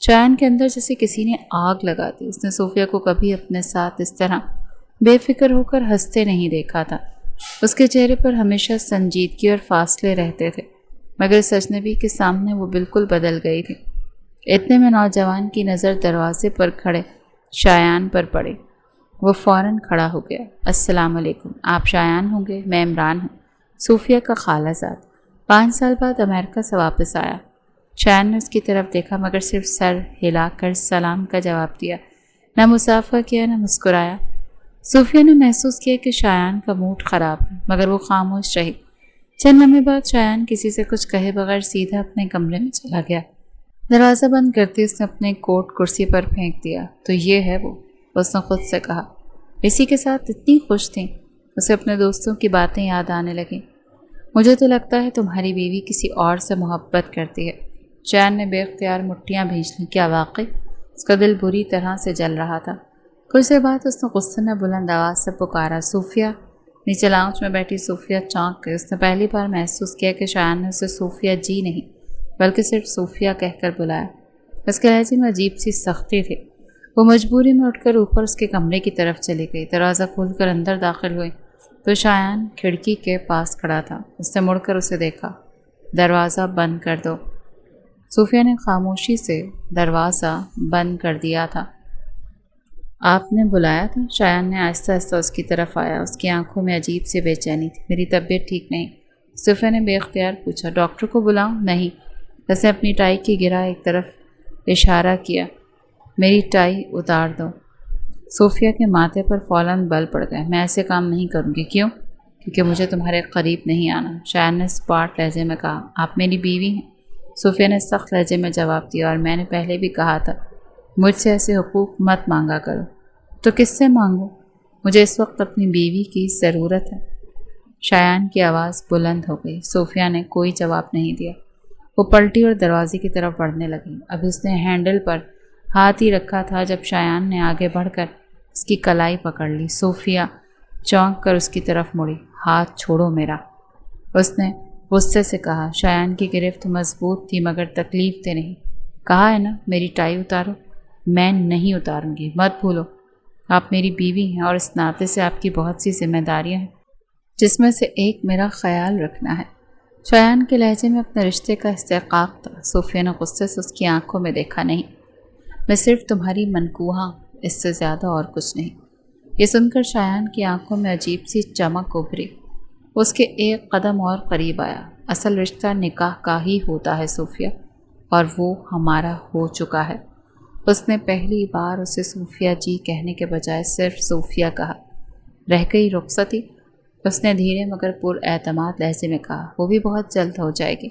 S1: شایان کے اندر جیسے کسی نے آگ لگا دی۔ اس نے صوفیہ کو کبھی اپنے ساتھ اس طرح بے فکر ہو کر ہنستے نہیں دیکھا تھا۔ اس کے چہرے پر ہمیشہ سنجیدگی اور فاصلے رہتے تھے، مگر اس اجنبی کے سامنے وہ بالکل بدل گئی تھی۔ اتنے میں نوجوان کی نظر دروازے پر کھڑے شایان پر پڑی۔ وہ فوراً کھڑا ہو گیا۔ السلام علیکم، آپ شایان ہوں گے؟ میں عمران ہوں، صوفیہ کا خالہ زاد، 5 سال بعد امریکہ سے واپس آیا۔ شایان نے اس کی طرف دیکھا، مگر صرف سر ہلا کر سلام کا جواب دیا، نہ مسافہ کیا نہ مسکرایا۔ صوفیہ نے محسوس کیا کہ شایان کا موڈ خراب ہے، مگر وہ خاموش رہی۔ چند لمحے بعد شایان کسی سے کچھ کہے بغیر سیدھا اپنے کمرے میں چلا گیا۔ دروازہ بند کرتے اس نے اپنے کوٹ کرسی پر پھینک دیا۔ تو یہ ہے وہ، اس نے خود سے کہا۔ اسی کے ساتھ اتنی خوش تھیں، اسے اپنے دوستوں کی باتیں یاد آنے لگیں۔ مجھے تو لگتا ہے تمہاری بیوی کسی اور سے محبت کرتی ہے۔ شایان نے بے اختیار مٹھیاں بھیج لیں۔ کیا واقعی؟ اس کا دل بری طرح سے جل رہا تھا۔ کچھ دیر بعد اس نے غصے میں بلند آواز سے پکارا، صوفیہ! نیچے لاؤنج میں بیٹھی صوفیہ چونک گئی۔ اس نے پہلی بار محسوس کیا کہ شایان نے اسے صوفیہ جی نہیں بلکہ صرف صوفیہ کہہ کر بلایا۔ اس کے لہجے میں عجیب سی سختی تھی۔ وہ مجبوری میں اٹھ کر اوپر اس کے کمرے کی طرف چلی گئی۔ دروازہ کھول کر اندر داخل ہوئی تو شایان کھڑکی کے پاس کھڑا تھا۔ اس نے مڑ کر اسے دیکھا۔ دروازہ بند کر دو۔ صوفیہ نے خاموشی سے دروازہ بند کر دیا تھا۔ آپ نے بلایا تھا؟ شایان نے آہستہ آہستہ اس کی طرف آیا۔ اس کی آنکھوں میں عجیب سی بے چینی تھی۔ میری طبیعت ٹھیک نہیں، صوفیہ نے بے اختیار پوچھا۔ ڈاکٹر کو بلاؤں؟ نہیں۔ اس نے اپنی ٹائی کی گرہ ایک طرف اشارہ کیا۔ میری ٹائی اتار دو۔ صوفیہ کے ماتھے پر فوراً بل پڑ گئے۔ میں ایسے کام نہیں کروں گی۔ کیوں؟ کیونکہ مجھے تمہارے قریب نہیں آنا، شایان نے اسپاٹ لہجے میں کہا۔ آپ میری بیوی ہیں، صوفیہ نے سخت لہجے میں جواب دیا، اور میں نے پہلے بھی کہا تھا مجھ سے ایسے حقوق مت مانگا کرو۔ تو کس سے مانگوں؟ مجھے اس وقت اپنی بیوی کی ضرورت ہے۔ شایان کی آواز بلند ہو گئی۔ صوفیہ نے کوئی جواب نہیں دیا۔ وہ پلٹی اور دروازے کی طرف بڑھنے لگی۔ اب اس نے ہینڈل پر ہاتھ ہی رکھا تھا جب شایان نے آگے بڑھ کر اس کی کلائی پکڑ لی۔ صوفیہ چونک کر اس کی طرف مڑی۔ ہاتھ چھوڑو میرا، اس نے غصے سے کہا۔ شایان کی گرفت مضبوط تھی مگر تکلیف دہ نہیں۔ کہا ہے نا میری ٹائی اتارو۔ میں نہیں اتاروں گی، مت بھولو آپ میری بیوی ہیں اور اس ناطے سے آپ کی بہت سی ذمہ داریاں ہیں جس میں سے ایک میرا خیال رکھنا ہے۔ شایان کے لہجے میں اپنے رشتے کا استحقاق تھا۔ صوفیہ نے غصے سے اس کی آنکھوں میں دیکھا۔ نہیں، میں صرف تمہاری منکوہاں، اس سے زیادہ اور کچھ نہیں۔ یہ سن کر شایان کی آنکھوں میں عجیب سی چمک ابھری۔ اس کے ایک قدم اور قریب آیا۔ اصل رشتہ نکاح کا ہی ہوتا ہے صوفیہ، اور وہ ہمارا ہو چکا ہے۔ اس نے پہلی بار اسے صوفیہ جی کہنے کے بجائے صرف صوفیہ کہا۔ رہ گئی رخصتی؟ اس نے دھیرے مگر پر اعتماد لہجے میں کہا۔ وہ بھی بہت جلد ہو جائے گی۔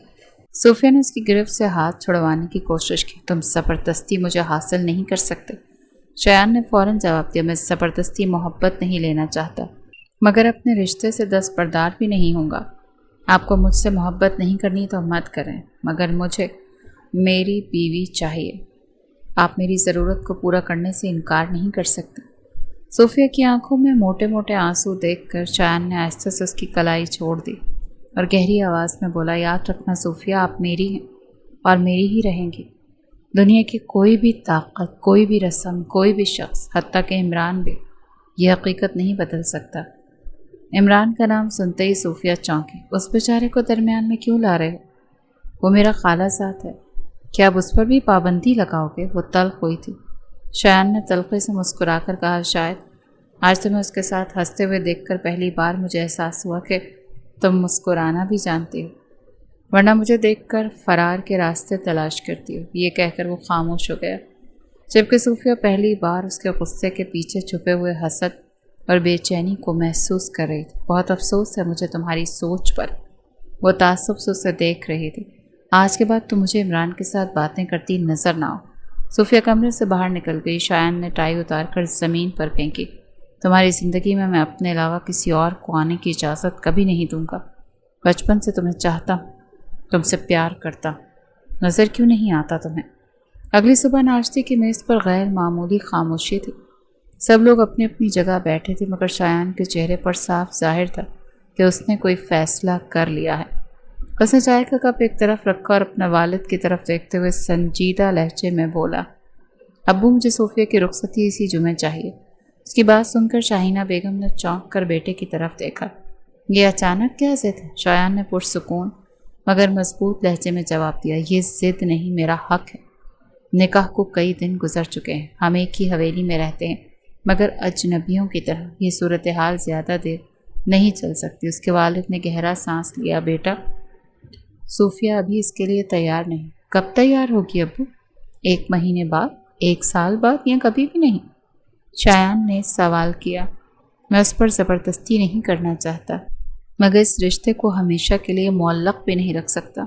S1: صوفیہ نے اس کی گرفت سے ہاتھ چھڑوانے کی کوشش کی۔ تم زبردستی مجھے حاصل نہیں کر سکتے۔ شایان نے فوراً جواب دیا۔ میں زبردستی محبت نہیں لینا چاہتا، مگر اپنے رشتے سے دستبردار بھی نہیں ہوں گا۔ آپ کو مجھ سے محبت نہیں کرنی تو مت کریں، مگر مجھے میری بیوی چاہیے۔ آپ میری ضرورت کو پورا کرنے سے انکار نہیں کر سکتے۔ صوفیہ کی آنکھوں میں موٹے موٹے آنسو دیکھ کر شایان نے آہستہ سے اس کی کلائی چھوڑ دی اور گہری آواز میں بولا، یاد رکھنا صوفیہ، آپ میری ہیں اور میری ہی رہیں گی۔ دنیا کی کوئی بھی طاقت، کوئی بھی رسم، کوئی بھی شخص، حتیٰ کہ عمران بھی یہ حقیقت نہیں بدل سکتا۔ عمران کا نام سنتے ہی صوفیہ چونکی۔ اس بیچارے کو درمیان میں کیوں لا رہے ہو؟ وہ میرا خالہ زاد ہے، کیا اب اس پر بھی پابندی لگاؤ گے؟ وہ تلخ ہوئی تھی۔ شایان نے تلخی سے مسکرا کر کہا، شاید آج تمہیں اس کے ساتھ ہنستے ہوئے دیکھ کر پہلی بار مجھے احساس ہوا کہ تم مسکرانا بھی جانتی ہو، ورنہ مجھے دیکھ کر فرار کے راستے تلاش کرتی ہو۔ یہ کہہ کر وہ خاموش ہو گیا، جبکہ صوفیہ پہلی بار اس کے غصے کے پیچھے چھپے ہوئے حسد اور بے چینی کو محسوس کر رہی تھی۔ بہت افسوس ہے مجھے تمہاری سوچ پر، وہ تعصب سے اسے دیکھ رہی تھی۔ آج کے بعد تم مجھے عمران کے ساتھ باتیں کرتی نظر نہ آؤ۔ صوفیہ کمرے سے باہر نکل گئی۔ شایان نے ٹائی اتار کر زمین پر پھینکی۔ تمہاری زندگی میں اپنے علاوہ کسی اور کو آنے کی اجازت کبھی نہیں دوں گا۔ بچپن سے تمہیں چاہتا ہوں، تم سے پیار کرتا ہوں، نظر کیوں نہیں آتا تمہیں؟ اگلی صبح ناشتے کی میز پر غیر معمولی خاموشی تھی۔ سب لوگ اپنی اپنی جگہ بیٹھے تھے، مگر شایان کے چہرے پر صاف ظاہر تھا کہ اس نے کوئی فیصلہ کر لیا ہے۔ اس نے چائے کا کپ ایک طرف رکھا اور اپنے والد کی طرف دیکھتے ہوئے سنجیدہ لہجے میں بولا، ابو مجھے صوفیہ کی رخصتی اسی جمعے چاہیے۔ اس کی بات سن کر شاہینہ بیگم نے چونک کر بیٹے کی طرف دیکھا۔ یہ اچانک کیا ضد ہے؟ شایان نے پرسکون مگر مضبوط لہجے میں جواب دیا، یہ ضد نہیں، میرا حق ہے۔ نکاح کو کئی دن گزر چکے ہیں، ہم ایک ہی حویلی میں رہتے ہیں، مگر اجنبیوں کی طرح یہ صورتحال زیادہ دیر نہیں چل سکتی۔ اس کے والد نے گہرا سانس لیا، بیٹا صوفیہ ابھی اس کے لیے تیار نہیں۔ کب تیار ہوگی ابو؟ 1 مہینے بعد، 1 سال بعد، یا کبھی بھی نہیں؟ شایان نے سوال کیا۔ میں اس پر زبردستی نہیں کرنا چاہتا، مگر اس رشتے کو ہمیشہ کے لیے معلق بھی نہیں رکھ سکتا۔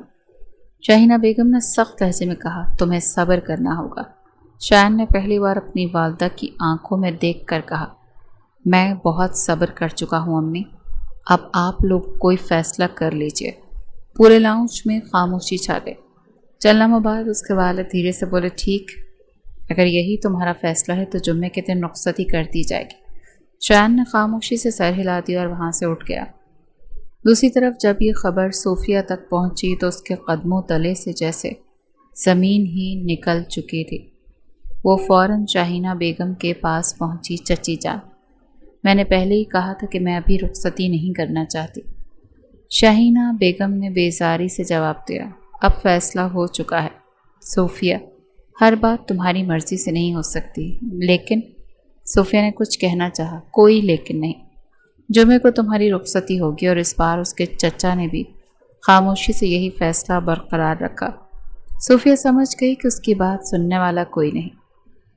S1: شاہینہ بیگم نے سخت لہجے میں کہا، تمہیں صبر کرنا ہوگا۔ شایان نے پہلی بار اپنی والدہ کی آنکھوں میں دیکھ کر کہا، میں بہت صبر کر چکا ہوں امی، اب آپ لوگ کوئی فیصلہ کر لیجئے۔ پورے لاؤنج میں خاموشی چھا گئی۔ چند لمحوں بعد اس کے والد دھیرے سے بولے، ٹھیک، اگر یہی تمہارا فیصلہ ہے تو جمعے کے دن رخصتی کر دی جائے گی۔ شایان نے خاموشی سے سر ہلا دیا اور وہاں سے اٹھ گیا۔ دوسری طرف جب یہ خبر صوفیہ تک پہنچی تو اس کے قدموں تلے سے جیسے زمین ہی نکل چکی تھی۔ وہ فوراً شاہینہ بیگم کے پاس پہنچی، چچی جان، میں نے پہلے ہی کہا تھا کہ میں ابھی رخصتی نہیں کرنا چاہتی۔ شاہینہ بیگم نے بیزاری سے جواب دیا، اب فیصلہ ہو چکا ہے صوفیہ، ہر بات تمہاری مرضی سے نہیں ہو سکتی۔ لیکن صوفیہ نے کچھ کہنا چاہا، کوئی لیکن نہیں، جمعے کو تمہاری رخصتی ہوگی۔ اور اس بار اس کے چچا نے بھی خاموشی سے یہی فیصلہ برقرار رکھا۔ صوفیہ سمجھ گئی کہ اس کی بات سننے والا کوئی نہیں۔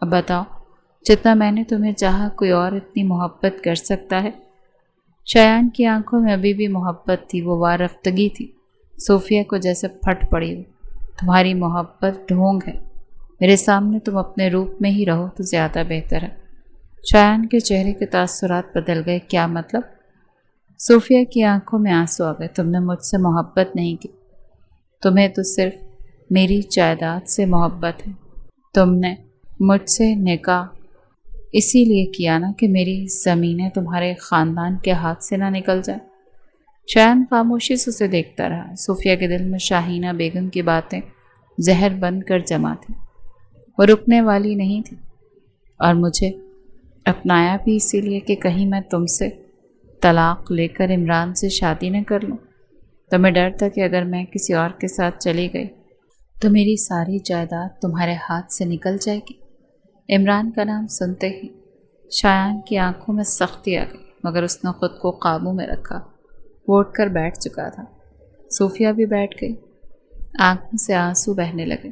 S1: اب بتاؤ، جتنا میں نے تمہیں چاہا کوئی اور اتنی محبت کر سکتا ہے؟ شایان کی آنکھوں میں ابھی بھی محبت تھی، وہ وارفتگی تھی، صوفیہ کو جیسے پھٹ پڑی ہو۔ تمہاری محبت ڈھونگ ہے، میرے سامنے تم اپنے روپ میں ہی رہو تو زیادہ بہتر ہے۔ شایان کے چہرے کے تاثرات بدل گئے۔ کیا مطلب؟ صوفیہ کی آنکھوں میں آنسو آ گئے۔ تم نے مجھ سے محبت نہیں کی، تمہیں تو صرف میری جائیداد سے محبت ہے۔ تم نے مجھ سے نکاح اسی لیے کیا نا کہ میری زمینیں تمہارے خاندان کے ہاتھ سے نہ نکل جائیں۔ شایان خاموشی سے اسے دیکھتا رہا۔ صوفیہ کے دل میں شاہینہ بیگم کی باتیں زہر بن کر جمع تھیں، وہ رکنے والی نہیں تھی، اور مجھے اپنایا بھی اسی لیے کہ کہیں میں تم سے طلاق لے کر عمران سے شادی نہ کر لوں۔ تمہیں ڈر تھا کہ اگر میں کسی اور کے ساتھ چلی گئی تو میری ساری جائیداد تمہارے ہاتھ سے نکل جائے گی۔ عمران کا نام سنتے ہی شایان کی آنکھوں میں سختی آ گئی، مگر اس نے خود کو قابو میں رکھا۔ وہ اٹھ کر بیٹھ چکا تھا۔ صوفیہ بھی بیٹھ گئی، آنکھوں سے آنسو بہنے لگے۔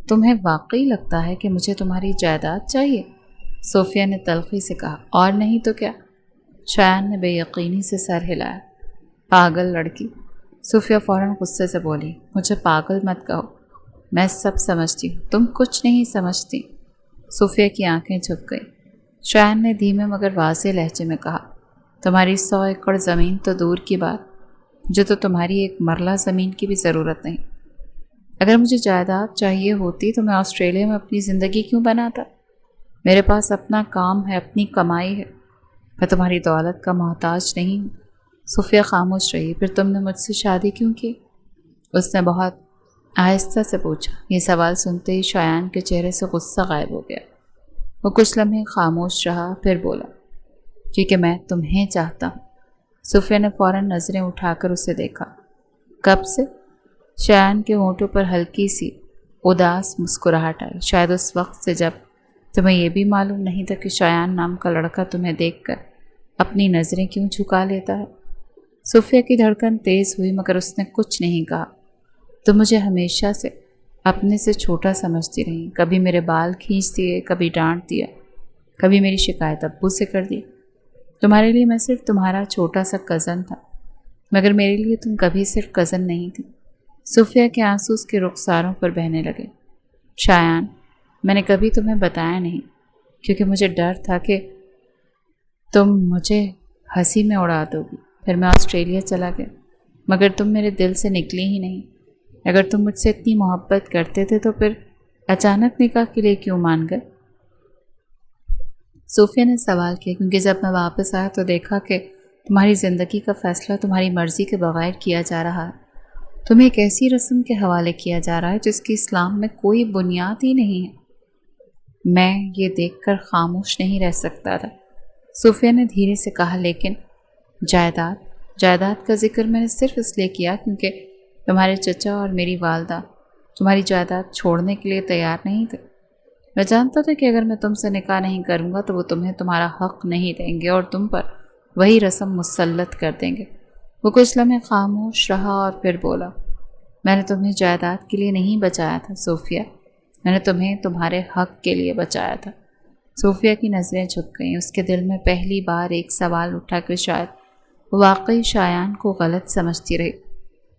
S1: تمہیں واقعی لگتا ہے کہ مجھے تمہاری جائیداد چاہیے؟ صوفیہ نے تلخی سے کہا۔ اور نہیں تو کیا؟ شایان نے بے یقینی سے سر ہلایا۔ پاگل لڑکی! صوفیہ فوراً غصے سے بولی۔ مجھے پاگل مت کہو، میں سب سمجھتی ہوں، تم کچھ نہیں سمجھتی۔ صوفیہ کی آنکھیں جھک گئی۔ شایان نے دھیمے مگر واضح لہجے میں کہا، تمہاری 100 ایکڑ زمین تو دور کی بات، مجھے تو تمہاری ایک مرلہ زمین کی بھی ضرورت نہیں۔ اگر مجھے جائیداد چاہیے ہوتی تو میں آسٹریلیا میں اپنی زندگی کیوں بناتا؟ میرے پاس اپنا کام ہے، اپنی کمائی ہے، میں تمہاری دولت کا محتاج نہیں ہوں۔ صوفیہ خاموش رہی۔ پھر تم نے مجھ سے شادی کیوں کی؟ اس نے بہت آہستہ سے پوچھا۔ یہ سوال سنتے ہی شایان کے چہرے سے غصہ غائب ہو گیا۔ وہ کچھ لمحے خاموش رہا، پھر بولا، کیونکہ میں تمہیں چاہتا ہوں۔ صوفیہ نے فوراً نظریں اٹھا کر اسے دیکھا۔ کب سے؟ شایان کے ہونٹوں پر ہلکی سی اداس مسکراہٹ آئی۔ شاید اس وقت سے جب تمہیں یہ بھی معلوم نہیں تھا کہ شایان نام کا لڑکا تمہیں دیکھ کر اپنی نظریں کیوں جھکا لیتا ہے۔ صوفیہ کی دھڑکن تیز ہوئی، مگر اس نے کچھ نہیں کہا۔ تم مجھے ہمیشہ سے اپنے سے چھوٹا سمجھتی رہی، کبھی میرے بال کھینچ دیے، کبھی ڈانٹ دیا، کبھی میری شکایت ابو سے کر دی۔ تمہارے لیے میں صرف تمہارا چھوٹا سا کزن تھا، مگر میرے لیے تم کبھی صرف کزن نہیں تھی۔ صوفیہ کے آنسو اس کے رخساروں پر بہنے لگے۔ شایان، میں نے کبھی تمہیں بتایا نہیں، کیونکہ مجھے ڈر تھا کہ تم مجھے ہنسی میں اڑا دو گی۔ پھر میں آسٹریلیا چلا گیا، مگر تم میرے دل سے نکلی ہی نہیں۔ اگر تم مجھ سے اتنی محبت کرتے تھے تو پھر اچانک نکاح کے لیے کیوں مان گئے؟ صوفیہ نے سوال کیا، کیونکہ جب میں واپس آیا تو دیکھا کہ تمہاری زندگی کا فیصلہ تمہاری مرضی کے بغیر کیا جا رہا ہے۔ تمہیں ایک ایسی رسم کے حوالے کیا جا رہا ہے جس کی اسلام میں کوئی بنیاد ہی نہیں ہے۔ میں یہ دیکھ کر خاموش نہیں رہ سکتا تھا۔ صوفیہ نے دھیرے سے کہا، لیکن جائیداد کا ذکر میں نے صرف اس لیے کیا کیونکہ تمہارے چچا اور میری والدہ تمہاری جائیداد چھوڑنے کے لیے تیار نہیں تھے۔ میں جانتا تھا کہ اگر میں تم سے نکاح نہیں کروں گا تو وہ تمہیں تمہارا حق نہیں دیں گے اور تم پر وہی رسم مسلط کر دیں گے۔ وہ کچھ لمحے خاموش رہا اور پھر بولا، میں نے تمہیں جائیداد کے لیے نہیں بچایا تھا صوفیہ، میں نے تمہیں تمہارے حق کے لیے بچایا تھا۔ صوفیہ کی نظریں جھک گئیں۔ اس کے دل میں پہلی بار ایک سوال اٹھا کہ شاید وہ واقعی شایان کو غلط سمجھتی رہی،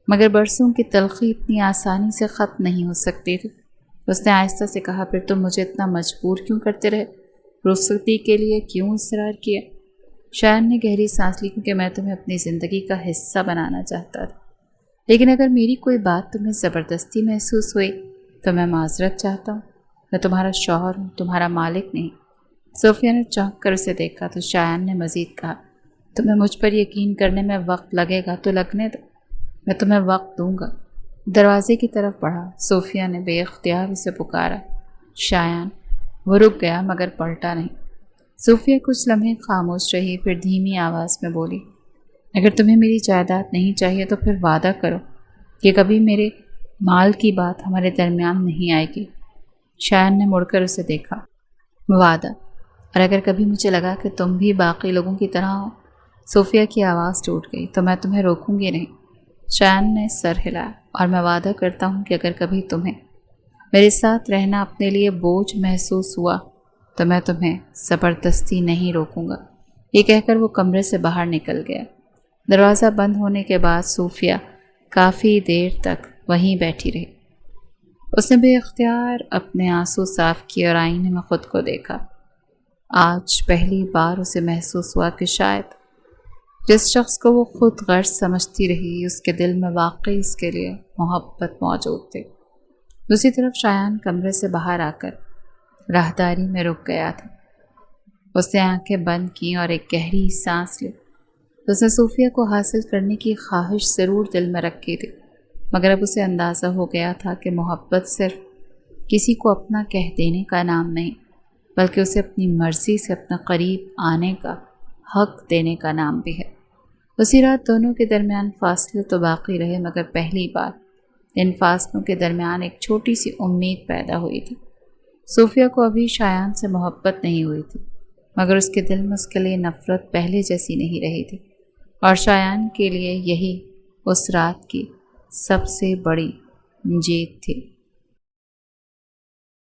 S1: مگر برسوں کی تلخی اتنی آسانی سے ختم نہیں ہو سکتی تھی۔ اس نے آہستہ سے کہا، پھر تم مجھے اتنا مجبور کیوں کرتے رہے؟ رخصتی کے لیے کیوں اصرار کیا؟ شایان نے گہری سانس لی، کیونکہ میں تمہیں اپنی زندگی کا حصہ بنانا چاہتا تھا، لیکن اگر میری کوئی بات تمہیں زبردستی محسوس ہوئی تو میں معذرت چاہتا ہوں۔ میں تمہارا شوہر ہوں، تمہارا مالک نہیں۔ صوفیہ نے چونک کر اسے دیکھا تو شایان نے مزید کہا، تمہیں مجھ پر یقین کرنے میں وقت لگے گا تو لگنے دو، میں تمہیں وقت دوں گا۔ دروازے کی طرف بڑھا۔ صوفیہ نے بے اختیار اسے پکارا، شایان۔ وہ رک گیا مگر پلٹا نہیں۔ صوفیہ کچھ لمحے خاموش رہی، پھر دھیمی آواز میں بولی، اگر تمہیں میری جائیداد نہیں چاہیے تو پھر وعدہ کرو کہ کبھی میرے مال کی بات ہمارے درمیان نہیں آئے گی۔ شایان نے مڑ کر اسے دیکھا، وعدہ؟ اور اگر کبھی مجھے لگا کہ تم بھی باقی لوگوں کی طرح ہو، صوفیہ کی آواز ٹوٹ گئی، تو میں تمہیں روکوں گی نہیں۔ شایان نے سر ہلایا، اور میں وعدہ کرتا ہوں کہ اگر کبھی تمہیں میرے ساتھ رہنا اپنے لیے بوجھ محسوس ہوا تو میں تمہیں زبردستی نہیں روکوں گا، یہ کہہ کر وہ کمرے سے باہر نکل گیا۔ دروازہ بند ہونے کے بعد صوفیہ کافی دیر تک وہیں بیٹھی رہی۔ اس نے بے اختیار اپنے آنسو صاف کیے اور آئینے میں خود کو دیکھا۔ آج پہلی بار اسے محسوس ہوا کہ شاید جس شخص کو وہ خود غرض سمجھتی رہی اس کے دل میں واقعی اس کے لیے محبت موجود تھی۔ دوسری طرف شایان کمرے سے باہر آ کر راہداری میں رک گیا تھا۔ اس نے آنکھیں بند کیں اور ایک گہری سانس لی۔ اس نے صوفیہ کو حاصل کرنے کی خواہش ضرور دل میں رکھی تھی، مگر اب اسے اندازہ ہو گیا تھا کہ محبت صرف کسی کو اپنا کہہ دینے کا نام نہیں، بلکہ اسے اپنی مرضی سے اپنا قریب آنے کا حق دینے کا نام بھی ہے۔ اسی رات دونوں کے درمیان فاصلے تو باقی رہے، مگر پہلی بار ان فاصلوں کے درمیان ایک چھوٹی سی امید پیدا ہوئی تھی۔ صوفیہ کو ابھی شایان سے محبت نہیں ہوئی تھی، مگر اس کے دل میں اس کے لیے نفرت پہلے جیسی نہیں رہی تھی، اور شایان کے لیے یہی اس رات کی سب سے بڑی جیت تھی۔